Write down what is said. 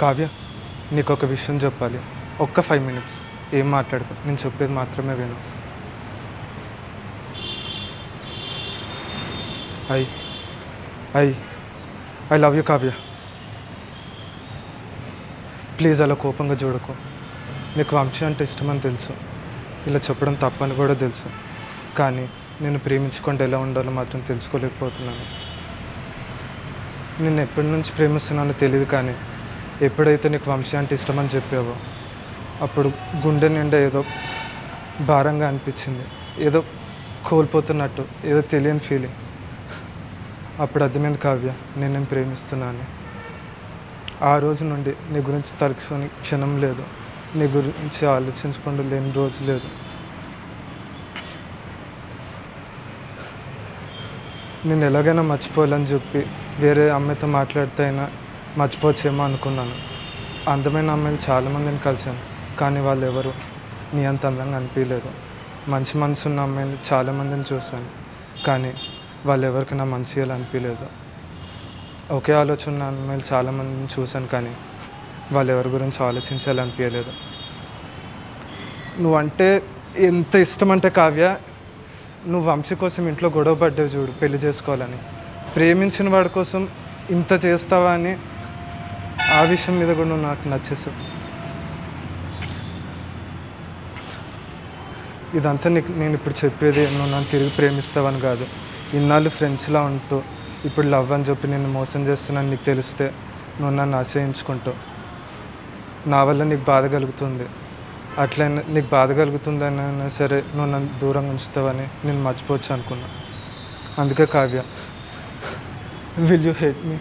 కావ్య, నీకు ఒక విషయం చెప్పాలి. ఒక్క 5 మినిట్స్ ఏం మాట్లాడకు, నేను చెప్పేది మాత్రమే విను. I I I love you Kavya. Please అలా కోపంగా చూడకు. నీకు వంశీ అంటే ఇష్టమని తెలుసు, ఇలా చెప్పడం తప్పని కూడా తెలుసు. కానీ నేను ప్రేమించుకుంటే ఎలా ఉండాలో మాత్రం తెలుసుకోలేకపోతున్నాను. నేను ఎప్పటి నుంచి ప్రేమిస్తున్నానో తెలియదు, కానీ ఎప్పుడైతే నీకు వంశీ అంటే ఇష్టమని చెప్పావో అప్పుడు గుండె నిండా ఏదో భారంగా అనిపించింది. ఏదో కోల్పోతున్నట్టు, ఏదో తెలియని ఫీలింగ్. అప్పుడు అర్థమైంది కావ్య, నేను ప్రేమిస్తున్నాను. ఆ రోజు నుండి నీ గురించి తలుచుకొని క్షణం లేదు, నీ గురించి ఆలోచించకుండా లేని రోజు లేదు. నేను ఎలాగైనా మర్చిపోవాలని చెప్పి వేరే అమ్మాయితో మాట్లాడితే అయినా మర్చిపోవచ్చేమో అనుకున్నాను. అందమైన అమ్మాయిలు చాలామందిని కలిశాను, కానీ వాళ్ళు ఎవరు నీ అంత అందంగా అనిపించలేదు. మంచి మనసు ఉన్న అమ్మాయిని చాలామందిని చూశాను, కానీ వాళ్ళు ఎవరికి నా మంచిగా అనిపించలేదు. ఒకే ఆలోచన ఉన్న అమ్మాయిలు చాలామందిని చూశాను, కానీ వాళ్ళు ఎవరి గురించి ఆలోచించాలనిపించలేదు. నువ్వంటే ఎంత ఇష్టం అంటే కావ్య, నువ్వు వంశీ కోసం ఇంట్లో గొడవ పడ్డావు చూడు పెళ్లి చేసుకోవాలని. ప్రేమించిన వాడి కోసం ఇంత చేస్తావా అని ఆ విషయం మీద కూడా నువ్వు నాకు నచ్చేసావు. ఇదంతా నేను ఇప్పుడు చెప్పేది నువ్వు నన్ను తిరిగి ప్రేమిస్తావని కాదు. ఇన్నాళ్ళు ఫ్రెండ్స్లా ఉంటూ ఇప్పుడు లవ్ అని చెప్పి నేను మోసం చేస్తున్నాను నీకు తెలిస్తే నువ్వు నన్ను అసహించుకుంటావు. నా వల్ల నీకు బాధ కలుగుతుంది, అట్లయినా నీకు బాధ కలుగుతుందనైనా సరే నువ్వు నన్ను దూరంగా ఉంచుతావని నేను మర్చిపోవచ్చు అనుకున్నా. అందుకే Kavya, will you hate me?